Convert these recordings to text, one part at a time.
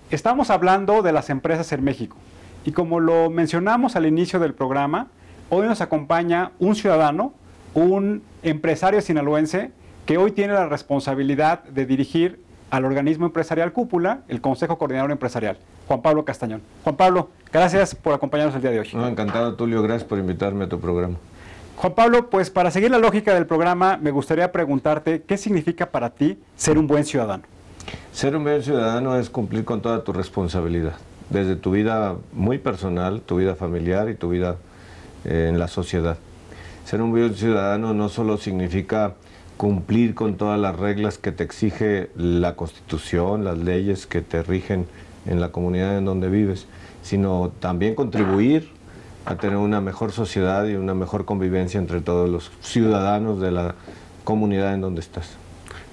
Estamos hablando de las empresas en México y como lo mencionamos al inicio del programa, hoy nos acompaña un ciudadano, un empresario sinaloense que hoy tiene la responsabilidad de dirigir al organismo empresarial Cúpula, el Consejo Coordinador Empresarial, Juan Pablo Castañón. Juan Pablo, gracias por acompañarnos el día de hoy. No, encantado, Tulio, gracias por invitarme a tu programa. Juan Pablo, pues para seguir la lógica del programa, me gustaría preguntarte, ¿qué significa para ti ser un buen ciudadano? Ser un buen ciudadano es cumplir con toda tu responsabilidad, desde tu vida muy personal, tu vida familiar y tu vida en la sociedad. Ser un buen ciudadano no solo significa cumplir con todas las reglas que te exige la Constitución, las leyes que te rigen en la comunidad en donde vives, sino también contribuir a tener una mejor sociedad y una mejor convivencia entre todos los ciudadanos de la comunidad en donde estás.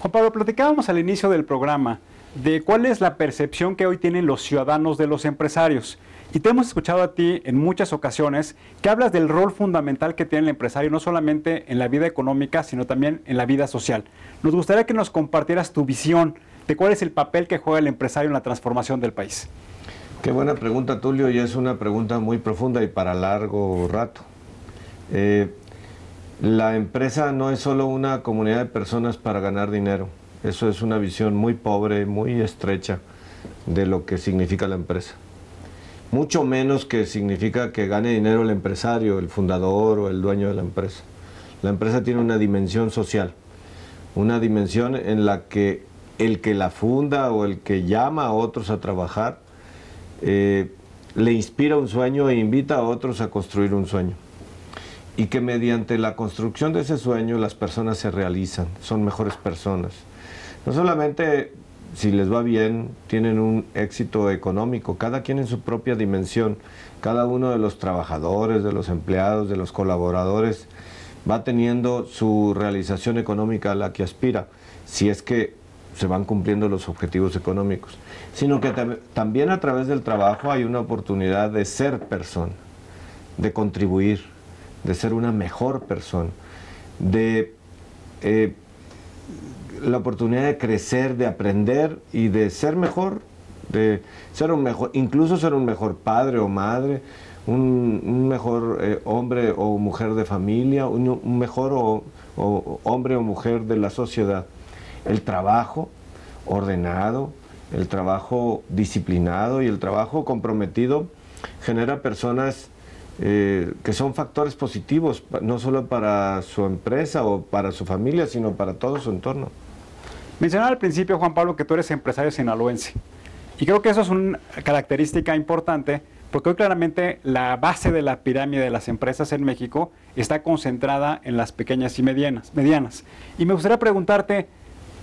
Juan Pablo, platicábamos al inicio del programa de cuál es la percepción que hoy tienen los ciudadanos de los empresarios. Y te hemos escuchado a ti en muchas ocasiones que hablas del rol fundamental que tiene el empresario, no solamente en la vida económica, sino también en la vida social. Nos gustaría que nos compartieras tu visión de cuál es el papel que juega el empresario en la transformación del país. Qué buena pregunta, Tulio, y es una pregunta muy profunda y para largo rato. La empresa no es solo una comunidad de personas para ganar dinero. Eso es una visión muy pobre, muy estrecha de lo que significa la empresa. Mucho menos que significa que gane dinero el empresario, el fundador o el dueño de la empresa. La empresa tiene una dimensión social, una dimensión en la que el que la funda o el que llama a otros a trabajar le inspira un sueño e invita a otros a construir un sueño. Y que mediante la construcción de ese sueño las personas se realizan, son mejores personas. No solamente si les va bien, tienen un éxito económico, cada quien en su propia dimensión, cada uno de los trabajadores, de los empleados, de los colaboradores, va teniendo su realización económica a la que aspira, si es que se van cumpliendo los objetivos económicos, sino que también a través del trabajo hay una oportunidad de ser persona, de contribuir, de ser una mejor persona, de la oportunidad de crecer, de aprender y de ser mejor, de ser un mejor, incluso ser un mejor padre o madre, un mejor hombre o mujer de familia, un mejor hombre o mujer de la sociedad. El trabajo ordenado, el trabajo disciplinado y el trabajo comprometido genera personas que son factores positivos, no solo para su empresa o para su familia, sino para todo su entorno. Mencionaba al principio, Juan Pablo, que tú eres empresario sinaloense. Y creo que eso es una característica importante, porque hoy claramente la base de la pirámide de las empresas en México está concentrada en las pequeñas y medianas. Y me gustaría preguntarte,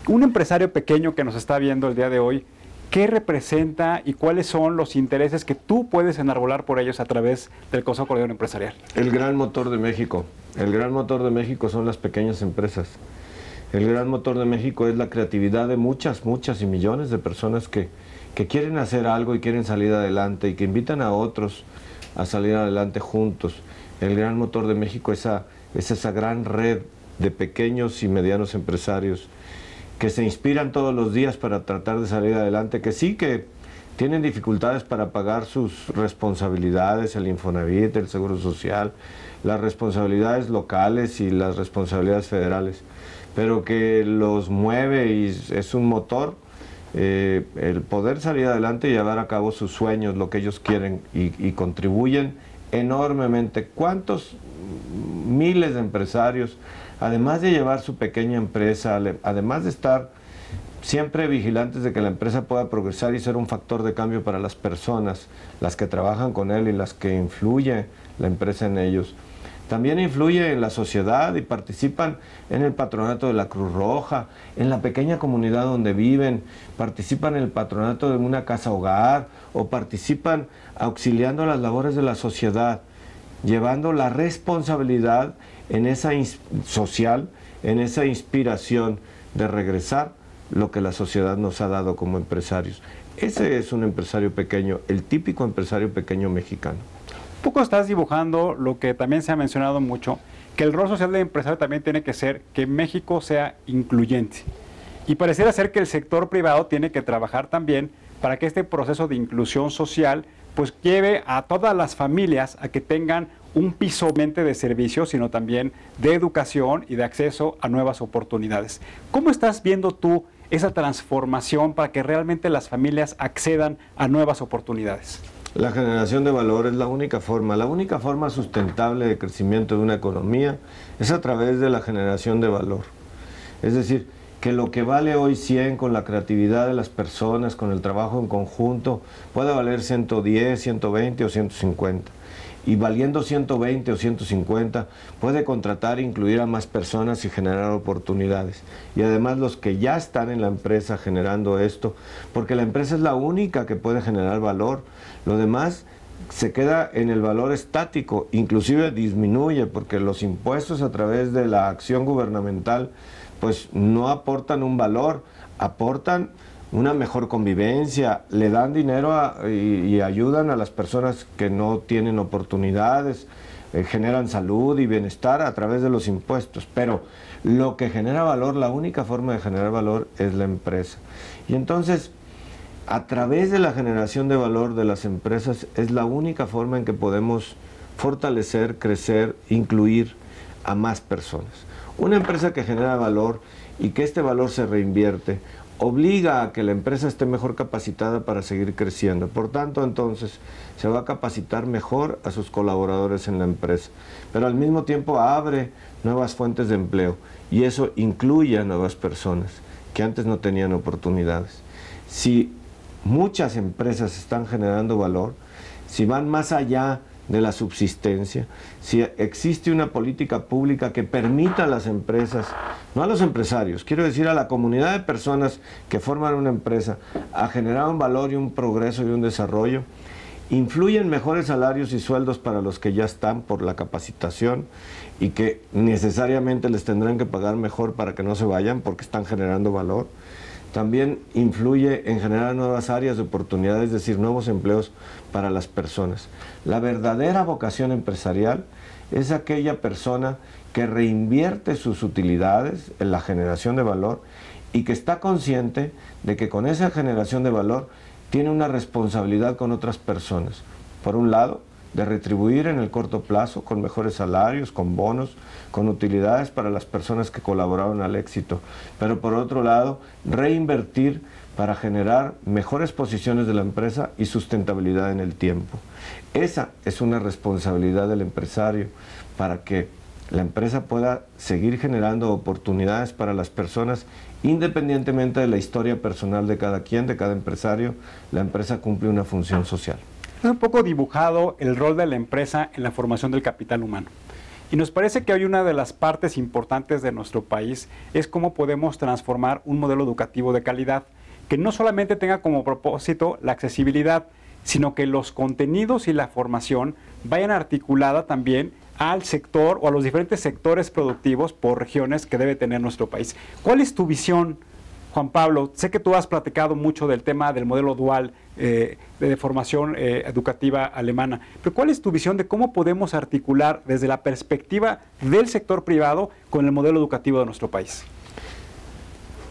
un empresario pequeño que nos está viendo el día de hoy, ¿qué representa y cuáles son los intereses que tú puedes enarbolar por ellos a través del Consejo Coordinador Empresarial? El gran motor de México. El gran motor de México son las pequeñas empresas. El gran motor de México es la creatividad de muchas y millones de personas que quieren hacer algo y quieren salir adelante y que invitan a otros a salir adelante juntos. El gran motor de México es esa gran red de pequeños y medianos empresarios que se inspiran todos los días para tratar de salir adelante, que sí que tienen dificultades para pagar sus responsabilidades, el Infonavit, el Seguro Social, las responsabilidades locales y las responsabilidades federales, pero que los mueve y es un motor el poder salir adelante y llevar a cabo sus sueños, lo que ellos quieren y contribuyen enormemente. ¿Cuántos miles de empresarios, además de llevar su pequeña empresa, además de estar siempre vigilantes de que la empresa pueda progresar y ser un factor de cambio para las personas, las que trabajan con él y las que influye la empresa en ellos, también influye en la sociedad y participan en el patronato de la Cruz Roja, en la pequeña comunidad donde viven, participan en el patronato de una casa hogar o participan auxiliando las labores de la sociedad, llevando la responsabilidad en esa social, en esa inspiración de regresar lo que la sociedad nos ha dado como empresarios. Ese es un empresario pequeño, el típico empresario pequeño mexicano. Un poco estás dibujando lo que también se ha mencionado mucho, que el rol social del empresario también tiene que ser que México sea incluyente. Y pareciera ser que el sector privado tiene que trabajar también para que este proceso de inclusión social pues lleve a todas las familias a que tengan un piso mente de servicios, sino también de educación y de acceso a nuevas oportunidades. ¿Cómo estás viendo tú esa transformación para que realmente las familias accedan a nuevas oportunidades? La generación de valor es la única forma sustentable de crecimiento de una economía es a través de la generación de valor. Es decir, que lo que vale hoy 100 con la creatividad de las personas, con el trabajo en conjunto, puede valer 110, 120 o 150. Y valiendo 120 o 150 puede contratar e incluir a más personas y generar oportunidades. Y además los que ya están en la empresa generando esto, porque la empresa es la única que puede generar valor. Lo demás se queda en el valor estático, inclusive disminuye, porque los impuestos a través de la acción gubernamental pues no aportan un valor, aportan una mejor convivencia, le dan dinero y ayudan a las personas que no tienen oportunidades, generan salud y bienestar a través de los impuestos. Pero lo que genera valor, la única forma de generar valor es la empresa. Y entonces, a través de la generación de valor de las empresas, es la única forma en que podemos fortalecer, crecer, incluir a más personas. Una empresa que genera valor y que este valor se reinvierte, obliga a que la empresa esté mejor capacitada para seguir creciendo. Por tanto, entonces, se va a capacitar mejor a sus colaboradores en la empresa. Pero al mismo tiempo abre nuevas fuentes de empleo y eso incluye a nuevas personas que antes no tenían oportunidades. Si muchas empresas están generando valor, si van más allá de la subsistencia, si existe una política pública que permita a las empresas, no a los empresarios, quiero decir a la comunidad de personas que forman una empresa, a generar un valor y un progreso y un desarrollo, influyen mejores salarios y sueldos para los que ya están por la capacitación y que necesariamente les tendrán que pagar mejor para que no se vayan porque están generando valor. También influye en generar nuevas áreas de oportunidad, es decir, nuevos empleos para las personas. La verdadera vocación empresarial es aquella persona que reinvierte sus utilidades en la generación de valor y que está consciente de que con esa generación de valor tiene una responsabilidad con otras personas. Por un lado, de retribuir en el corto plazo con mejores salarios, con bonos, con utilidades para las personas que colaboraron al éxito. Pero por otro lado, reinvertir para generar mejores posiciones de la empresa y sustentabilidad en el tiempo. Esa es una responsabilidad del empresario para que la empresa pueda seguir generando oportunidades para las personas independientemente de la historia personal de cada quien, de cada empresario. La empresa cumple una función social. Es un poco dibujado el rol de la empresa en la formación del capital humano. Y nos parece que hoy una de las partes importantes de nuestro país es cómo podemos transformar un modelo educativo de calidad que no solamente tenga como propósito la accesibilidad, sino que los contenidos y la formación vayan articulada también al sector o a los diferentes sectores productivos por regiones que debe tener nuestro país. ¿Cuál es tu visión, Juan Pablo? Sé que tú has platicado mucho del tema del modelo dual de formación educativa alemana, pero ¿cuál es tu visión de cómo podemos articular desde la perspectiva del sector privado con el modelo educativo de nuestro país?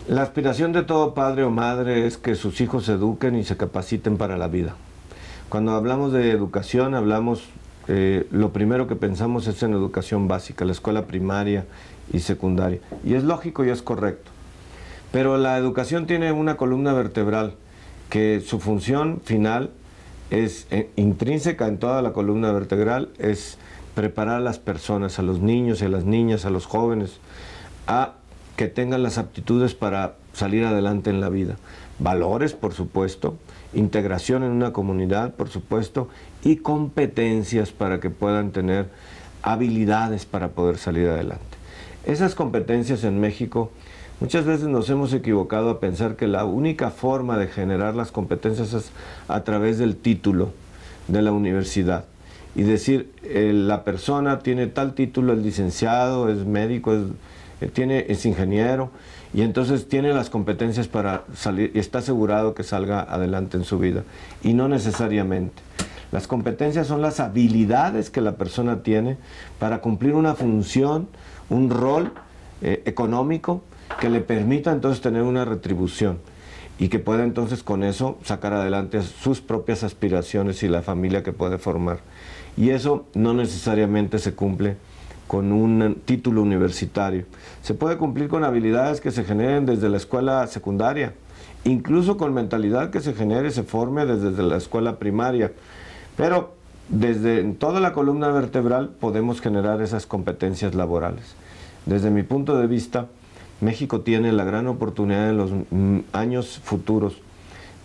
La aspiración de todo padre o madre es que sus hijos se eduquen y se capaciten para la vida. Cuando hablamos de educación, lo primero que pensamos es en educación básica, la escuela primaria y secundaria. Y es lógico y es correcto. Pero la educación tiene una columna vertebral que su función final es intrínseca en toda la columna vertebral, es preparar a las personas, a los niños y a las niñas, a los jóvenes, a que tengan las aptitudes para salir adelante en la vida. Valores, por supuesto, integración en una comunidad, por supuesto, y competencias para que puedan tener habilidades para poder salir adelante. Esas competencias en México, muchas veces nos hemos equivocado a pensar que la única forma de generar las competencias es a través del título de la universidad. Y decir, la persona tiene tal título, es licenciado, es médico, es ingeniero, y entonces tiene las competencias para salir y está asegurado que salga adelante en su vida. Y no necesariamente. Las competencias son las habilidades que la persona tiene para cumplir una función, un rol económico que le permita entonces tener una retribución y que pueda entonces con eso sacar adelante sus propias aspiraciones y la familia que puede formar. Y eso no necesariamente se cumple con un título universitario. Se puede cumplir con habilidades que se generen desde la escuela secundaria, incluso con mentalidad que se genere, se forme desde la escuela primaria. Pero desde toda la columna vertebral podemos generar esas competencias laborales. Desde mi punto de vista, México tiene la gran oportunidad en los años futuros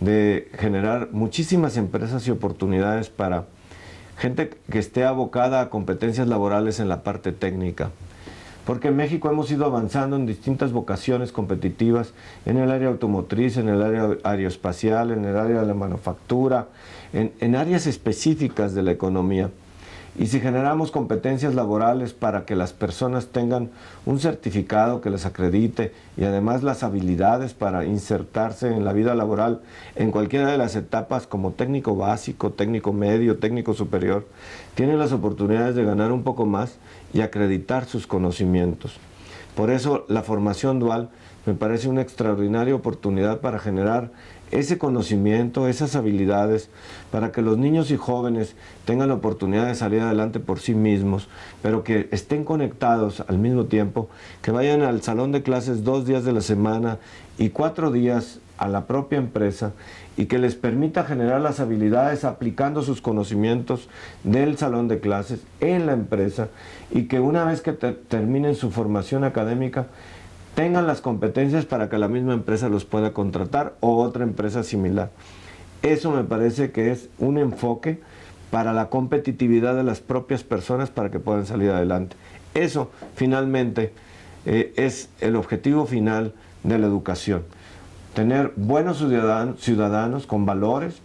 de generar muchísimas empresas y oportunidades para gente que esté abocada a competencias laborales en la parte técnica. Porque en México hemos ido avanzando en distintas vocaciones competitivas, en el área automotriz, en el área aeroespacial, en el área de la manufactura, en áreas específicas de la economía. Y si generamos competencias laborales para que las personas tengan un certificado que les acredite y además las habilidades para insertarse en la vida laboral en cualquiera de las etapas como técnico básico, técnico medio, técnico superior, tienen las oportunidades de ganar un poco más y acreditar sus conocimientos. Por eso la formación dual me parece una extraordinaria oportunidad para generar ese conocimiento, esas habilidades, para que los niños y jóvenes tengan la oportunidad de salir adelante por sí mismos, pero que estén conectados al mismo tiempo, que vayan al salón de clases 2 días de la semana y 4 días a la propia empresa y que les permita generar las habilidades aplicando sus conocimientos del salón de clases en la empresa y que una vez que terminen su formación académica tengan las competencias para que la misma empresa los pueda contratar o otra empresa similar. Eso me parece que es un enfoque para la competitividad de las propias personas para que puedan salir adelante. Eso finalmente es el objetivo final de la educación. Tener buenos ciudadanos con valores,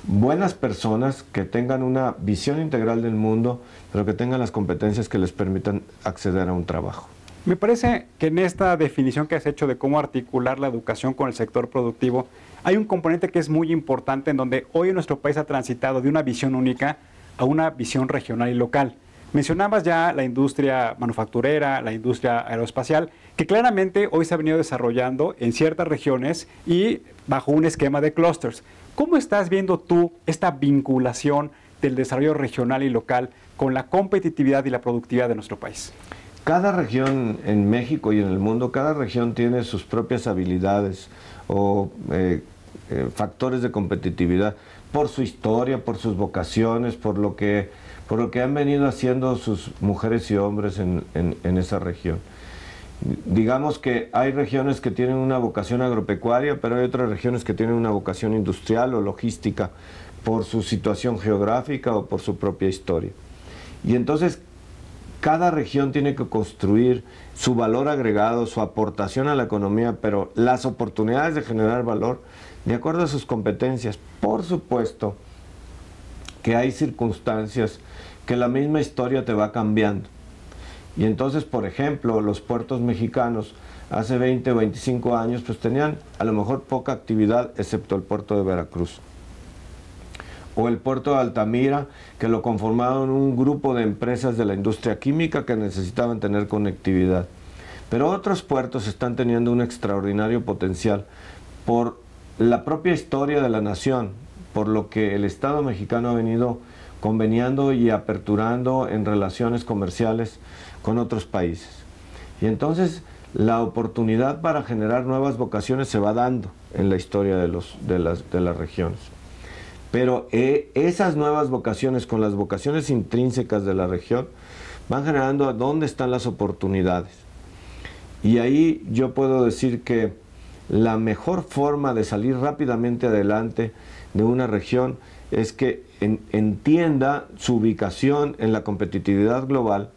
buenas personas que tengan una visión integral del mundo, pero que tengan las competencias que les permitan acceder a un trabajo. Me parece que en esta definición que has hecho de cómo articular la educación con el sector productivo, hay un componente que es muy importante en donde hoy nuestro país ha transitado de una visión única a una visión regional y local. Mencionabas ya la industria manufacturera, la industria aeroespacial, que claramente hoy se ha venido desarrollando en ciertas regiones y bajo un esquema de clústeres. ¿Cómo estás viendo tú esta vinculación del desarrollo regional y local con la competitividad y la productividad de nuestro país? Cada región en México y en el mundo, cada región tiene sus propias habilidades o factores de competitividad por su historia, por sus vocaciones, por lo que han venido haciendo sus mujeres y hombres en esa región. Digamos que hay regiones que tienen una vocación agropecuaria, pero hay otras regiones que tienen una vocación industrial o logística por su situación geográfica o por su propia historia. Y entonces cada región tiene que construir su valor agregado, su aportación a la economía, pero las oportunidades de generar valor de acuerdo a sus competencias. Por supuesto que hay circunstancias que la misma historia te va cambiando. Y entonces, por ejemplo, los puertos mexicanos hace 20 o 25 años pues tenían a lo mejor poca actividad, excepto el puerto de Veracruz. O el puerto de Altamira, que lo conformaban un grupo de empresas de la industria química que necesitaban tener conectividad. Pero otros puertos están teniendo un extraordinario potencial por la propia historia de la nación, por lo que el Estado mexicano ha venido conveniando y aperturando en relaciones comerciales con otros países. Y entonces la oportunidad para generar nuevas vocaciones se va dando en la historia de las regiones. Pero esas nuevas vocaciones con las vocaciones intrínsecas de la región van generando dónde están las oportunidades. Y ahí yo puedo decir que la mejor forma de salir rápidamente adelante de una región es que entienda su ubicación en la competitividad global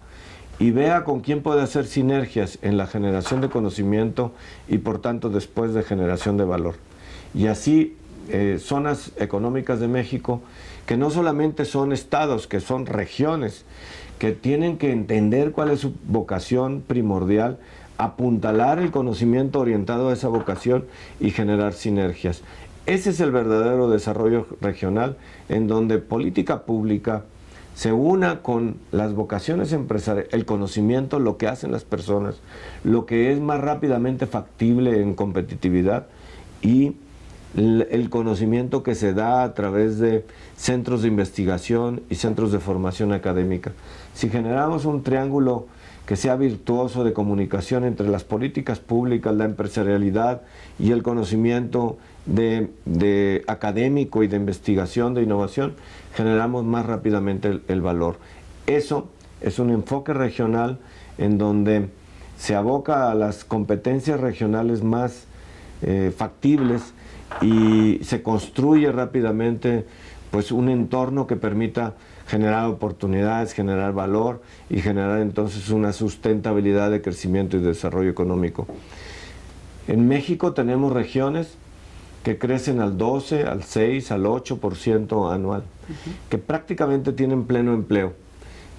y vea con quién puede hacer sinergias en la generación de conocimiento y por tanto después de generación de valor. Y así zonas económicas de México que no solamente son estados, que son regiones, que tienen que entender cuál es su vocación primordial, apuntalar el conocimiento orientado a esa vocación y generar sinergias. Ese es el verdadero desarrollo regional en donde política pública, se una con las vocaciones empresariales, el conocimiento, lo que hacen las personas, lo que es más rápidamente factible en competitividad y el conocimiento que se da a través de centros de investigación y centros de formación académica. Si generamos un triángulo que sea virtuoso de comunicación entre las políticas públicas, la empresarialidad y el conocimiento de académico y de investigación, de innovación, generamos más rápidamente el valor. Eso es un enfoque regional en donde se aboca a las competencias regionales más factibles y se construye rápidamente pues un entorno que permita generar oportunidades, generar valor y generar entonces una sustentabilidad de crecimiento y desarrollo económico. En México tenemos regiones que crecen al 12, al 6, al 8% anual, que prácticamente tienen pleno empleo.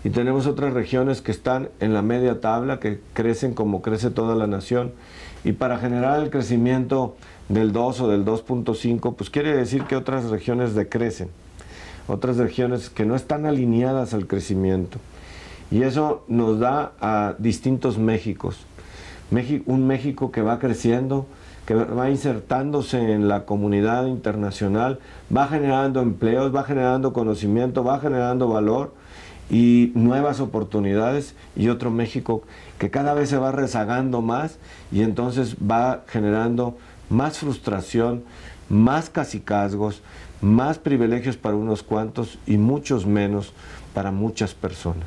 Y tenemos otras regiones que están en la media tabla, que crecen como crece toda la nación. Y para generar el crecimiento del 2 o del 2.5, pues quiere decir que otras regiones decrecen. Otras regiones que no están alineadas al crecimiento. Y eso nos da a distintos Méxicos. Un México que va creciendo, que va insertándose en la comunidad internacional, va generando empleos, va generando conocimiento, va generando valor y nuevas oportunidades, y otro México que cada vez se va rezagando más y entonces va generando más frustración, más cacicazgos, más privilegios para unos cuantos y muchos menos para muchas personas.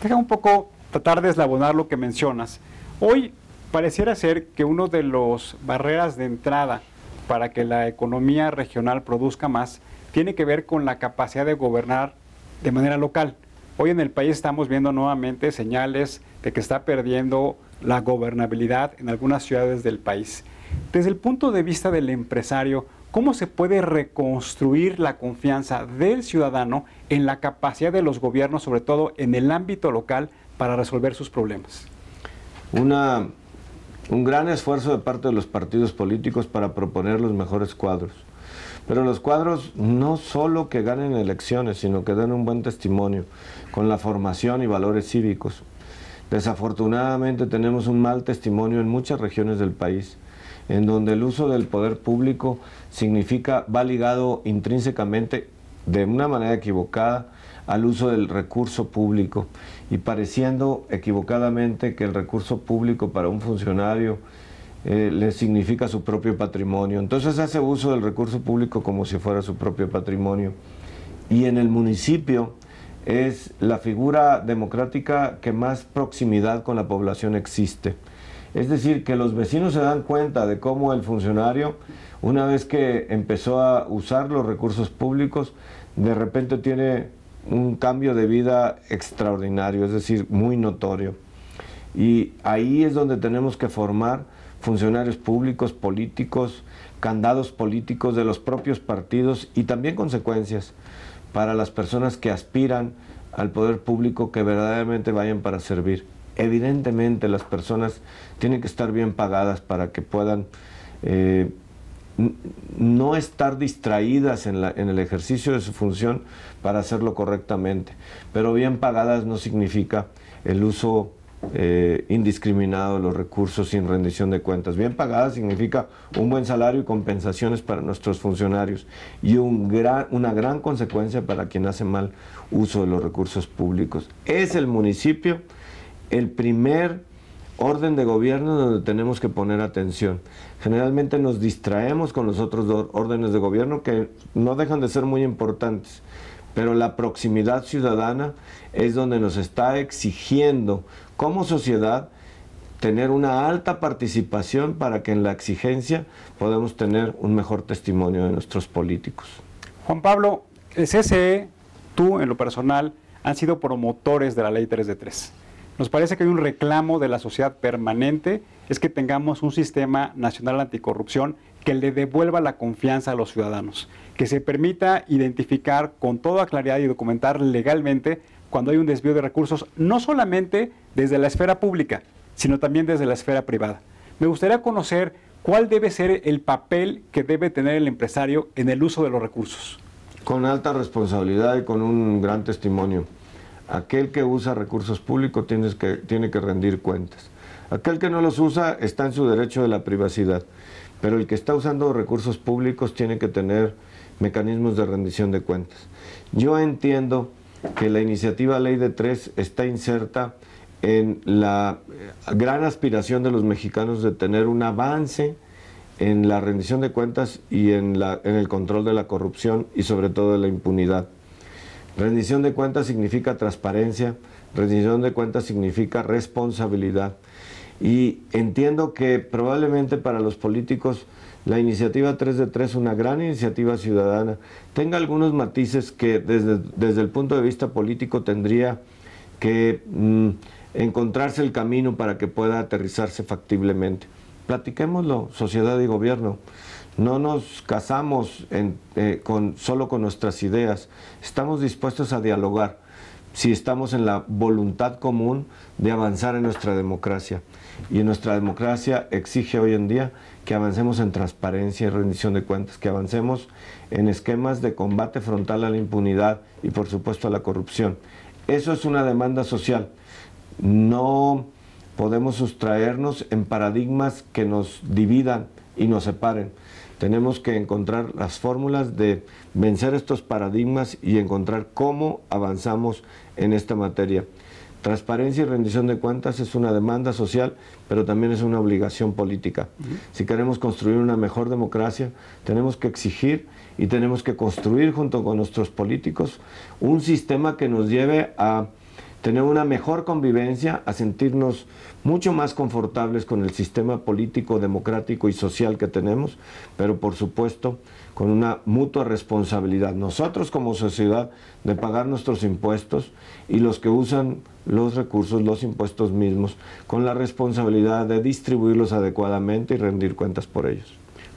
Deja un poco tratar de eslabonar lo que mencionas. Hoy pareciera ser que uno de los barreras de entrada para que la economía regional produzca más tiene que ver con la capacidad de gobernar de manera local. Hoy en el país estamos viendo nuevamente señales de que está perdiendo la gobernabilidad en algunas ciudades del país. Desde el punto de vista del empresario, ¿cómo se puede reconstruir la confianza del ciudadano en la capacidad de los gobiernos, sobre todo en el ámbito local, para resolver sus problemas? Un gran esfuerzo de parte de los partidos políticos para proponer los mejores cuadros. Pero los cuadros no solo que ganen elecciones, sino que den un buen testimonio con la formación y valores cívicos. Desafortunadamente tenemos un mal testimonio en muchas regiones del país, en donde el uso del poder público va ligado intrínsecamente, de una manera equivocada, al uso del recurso público, y pareciendo equivocadamente que el recurso público para un funcionario le significa su propio patrimonio. Entonces hace uso del recurso público como si fuera su propio patrimonio. Y en el municipio es la figura democrática que más proximidad con la población existe. Es decir, que los vecinos se dan cuenta de cómo el funcionario, una vez que empezó a usar los recursos públicos, de repente tiene un cambio de vida extraordinario, es decir, muy notorio. Y ahí es donde tenemos que formar funcionarios públicos, políticos, candados políticos de los propios partidos y también consecuencias para las personas que aspiran al poder público, que verdaderamente vayan para servir. Evidentemente las personas tienen que estar bien pagadas para que puedan no estar distraídas en el ejercicio de su función para hacerlo correctamente. Pero bien pagadas no significa el uso indiscriminado de los recursos sin rendición de cuentas. Bien pagadas significa un buen salario y compensaciones para nuestros funcionarios, y una gran consecuencia para quien hace mal uso de los recursos públicos. Es el municipio el primer orden de gobierno donde tenemos que poner atención. Generalmente nos distraemos con los otros dos órdenes de gobierno, que no dejan de ser muy importantes, pero la proximidad ciudadana es donde nos está exigiendo como sociedad tener una alta participación para que en la exigencia podamos tener un mejor testimonio de nuestros políticos. Juan Pablo, el CCE, tú en lo personal, han sido promotores de la Ley 3 de 3. Nos parece que hay un reclamo de la sociedad permanente, es que tengamos un sistema nacional anticorrupción que le devuelva la confianza a los ciudadanos, que se permita identificar con toda claridad y documentar legalmente cuando hay un desvío de recursos, no solamente desde la esfera pública, sino también desde la esfera privada. Me gustaría conocer cuál debe ser el papel que debe tener el empresario en el uso de los recursos. Con alta responsabilidad y con un gran testimonio. Aquel que usa recursos públicos tiene que rendir cuentas. Aquel que no los usa está en su derecho de la privacidad, pero el que está usando recursos públicos tiene que tener mecanismos de rendición de cuentas. Yo entiendo que la iniciativa Ley de 3 está inserta en la gran aspiración de los mexicanos de tener un avance en la rendición de cuentas y en el control de la corrupción y sobre todo de la impunidad. Rendición de cuentas significa transparencia, rendición de cuentas significa responsabilidad. Y entiendo que probablemente para los políticos la iniciativa 3 de 3, una gran iniciativa ciudadana, tenga algunos matices que desde el punto de vista político tendría que encontrarse el camino para que pueda aterrizarse factiblemente. Platiquémoslo, sociedad y gobierno. No nos casamos solo con nuestras ideas, estamos dispuestos a dialogar si estamos en la voluntad común de avanzar en nuestra democracia. Y en nuestra democracia exige hoy en día que avancemos en transparencia y rendición de cuentas, que avancemos en esquemas de combate frontal a la impunidad y por supuesto a la corrupción. Eso es una demanda social. No podemos sustraernos en paradigmas que nos dividan y nos separen. Tenemos que encontrar las fórmulas de vencer estos paradigmas y encontrar cómo avanzamos en esta materia. Transparencia y rendición de cuentas es una demanda social, pero también es una obligación política. Si queremos construir una mejor democracia, tenemos que exigir y tenemos que construir junto con nuestros políticos un sistema que nos lleve a tener una mejor convivencia, a sentirnos mucho más confortables con el sistema político, democrático y social que tenemos, pero por supuesto con una mutua responsabilidad. Nosotros como sociedad de pagar nuestros impuestos y los que usan los recursos, los impuestos mismos, con la responsabilidad de distribuirlos adecuadamente y rendir cuentas por ellos.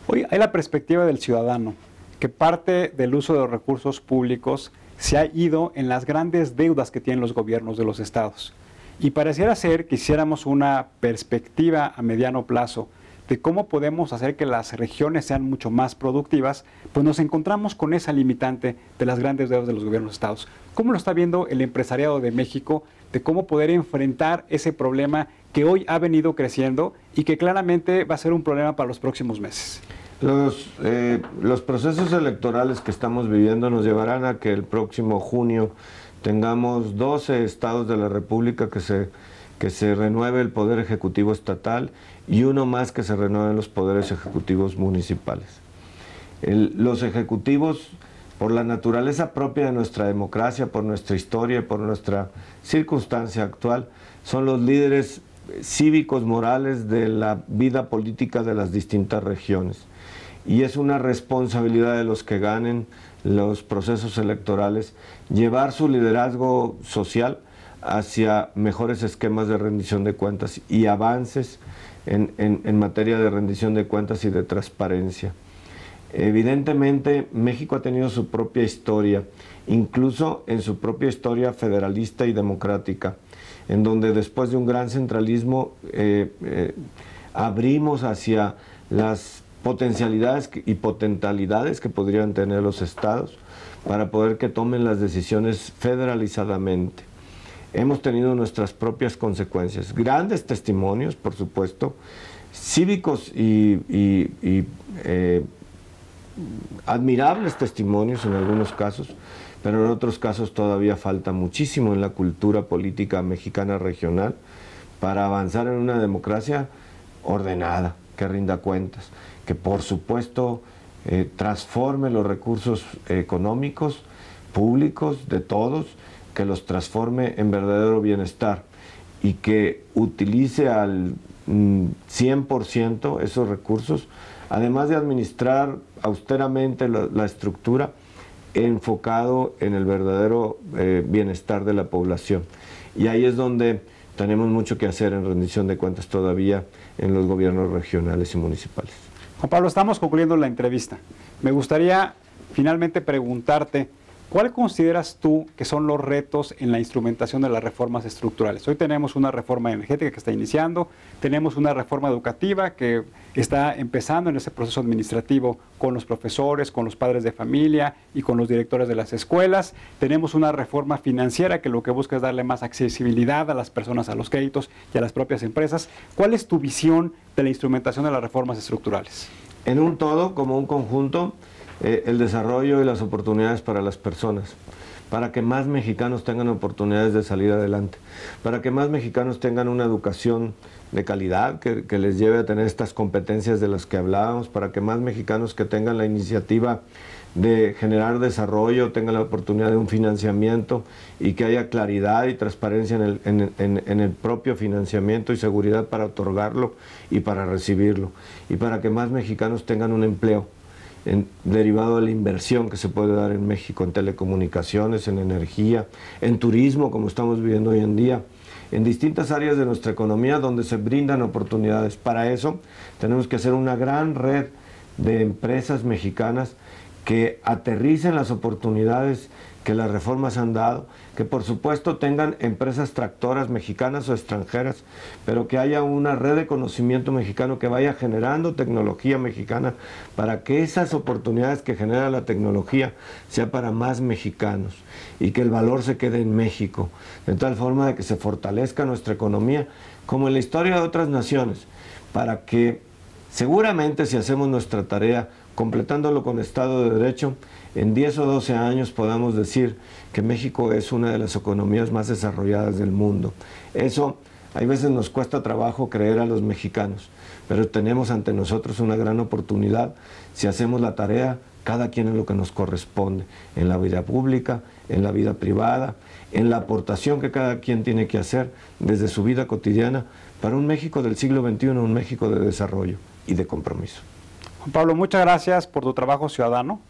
Hoy hay la perspectiva del ciudadano, que parte del uso de los recursos públicos se ha ido en las grandes deudas que tienen los gobiernos de los estados. Y pareciera ser que hiciéramos una perspectiva a mediano plazo de cómo podemos hacer que las regiones sean mucho más productivas, pues nos encontramos con esa limitante de las grandes deudas de los gobiernos de estados. ¿Cómo lo está viendo el empresariado de México de cómo poder enfrentar ese problema que hoy ha venido creciendo y que claramente va a ser un problema para los próximos meses? Los procesos electorales que estamos viviendo nos llevarán a que el próximo junio tengamos 12 estados de la República que se renueve el Poder Ejecutivo Estatal y uno más que se renueven los poderes ejecutivos municipales. Los ejecutivos, por la naturaleza propia de nuestra democracia, por nuestra historia y por nuestra circunstancia actual, son los líderes cívicos, morales de la vida política de las distintas regiones. Y es una responsabilidad de los que ganen los procesos electorales llevar su liderazgo social hacia mejores esquemas de rendición de cuentas y avances en materia de rendición de cuentas y de transparencia. Evidentemente, México ha tenido su propia historia, incluso en su propia historia federalista y democrática, en donde después de un gran centralismo abrimos hacia las potencialidades y potencialidades que podrían tener los estados para poder que tomen las decisiones federalizadamente. Hemos tenido nuestras propias consecuencias, grandes testimonios, por supuesto, cívicos y admirables testimonios en algunos casos, pero en otros casos todavía falta muchísimo en la cultura política mexicana regional para avanzar en una democracia ordenada, que rinda cuentas, que por supuesto transforme los recursos económicos, públicos, de todos, que los transforme en verdadero bienestar y que utilice al 100% esos recursos, además de administrar austeramente la estructura, enfocado en el verdadero bienestar de la población. Y ahí es donde tenemos mucho que hacer en rendición de cuentas todavía en los gobiernos regionales y municipales. Juan Pablo, estamos concluyendo la entrevista. Me gustaría finalmente preguntarte ¿Cuál consideras tú que son los retos en la instrumentación de las reformas estructurales? Hoy tenemos una reforma energética que está iniciando, tenemos una reforma educativa que está empezando en ese proceso administrativo con los profesores, con los padres de familia y con los directores de las escuelas. Tenemos una reforma financiera que lo que busca es darle más accesibilidad a las personas a los créditos y a las propias empresas. ¿Cuál es tu visión de la instrumentación de las reformas estructurales? En un todo, como un conjunto, el desarrollo y las oportunidades para las personas, para que más mexicanos tengan oportunidades de salir adelante, para que más mexicanos tengan una educación de calidad que les lleve a tener estas competencias de las que hablábamos, para que más mexicanos que tengan la iniciativa de generar desarrollo, tengan la oportunidad de un financiamiento y que haya claridad y transparencia en el propio financiamiento y seguridad para otorgarlo y para recibirlo, y para que más mexicanos tengan un empleo derivado de la inversión que se puede dar en México, en telecomunicaciones, en energía, en turismo, como estamos viviendo hoy en día, en distintas áreas de nuestra economía donde se brindan oportunidades. Para eso tenemos que hacer una gran red de empresas mexicanas que aterricen las oportunidades que las reformas han dado, que por supuesto tengan empresas tractoras mexicanas o extranjeras, pero que haya una red de conocimiento mexicano que vaya generando tecnología mexicana para que esas oportunidades que genera la tecnología sea para más mexicanos y que el valor se quede en México, de tal forma de que se fortalezca nuestra economía, como en la historia de otras naciones, para que seguramente si hacemos nuestra tarea, completándolo con Estado de Derecho, en 10 o 12 años podamos decir que México es una de las economías más desarrolladas del mundo. Eso a veces nos cuesta trabajo creer a los mexicanos, pero tenemos ante nosotros una gran oportunidad si hacemos la tarea, cada quien en lo que nos corresponde, en la vida pública, en la vida privada, en la aportación que cada quien tiene que hacer desde su vida cotidiana para un México del siglo XXI, un México de desarrollo y de compromiso. Juan Pablo, muchas gracias por tu trabajo ciudadano.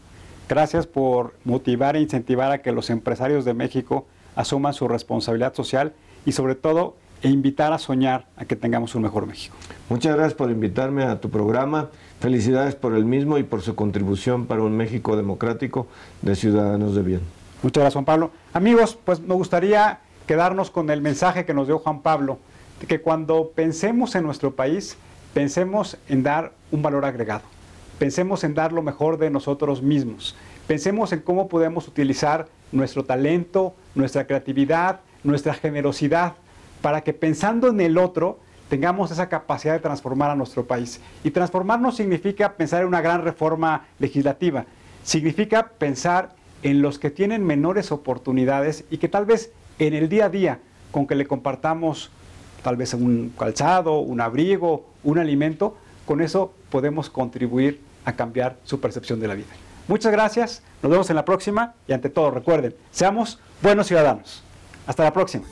Gracias por motivar e incentivar a que los empresarios de México asuman su responsabilidad social y sobre todo invitar a soñar a que tengamos un mejor México. Muchas gracias por invitarme a tu programa. Felicidades por el mismo y por su contribución para un México democrático de ciudadanos de bien. Muchas gracias, Juan Pablo. Amigos, pues me gustaría quedarnos con el mensaje que nos dio Juan Pablo, de que cuando pensemos en nuestro país, pensemos en dar un valor agregado. Pensemos en dar lo mejor de nosotros mismos. Pensemos en cómo podemos utilizar nuestro talento, nuestra creatividad, nuestra generosidad, para que pensando en el otro, tengamos esa capacidad de transformar a nuestro país. Y transformarnos significa pensar en una gran reforma legislativa. Significa pensar en los que tienen menores oportunidades y que tal vez en el día a día, con que le compartamos tal vez un calzado, un abrigo, un alimento, con eso podemos contribuir a cambiar su percepción de la vida. Muchas gracias, nos vemos en la próxima y ante todo recuerden, seamos buenos ciudadanos. Hasta la próxima.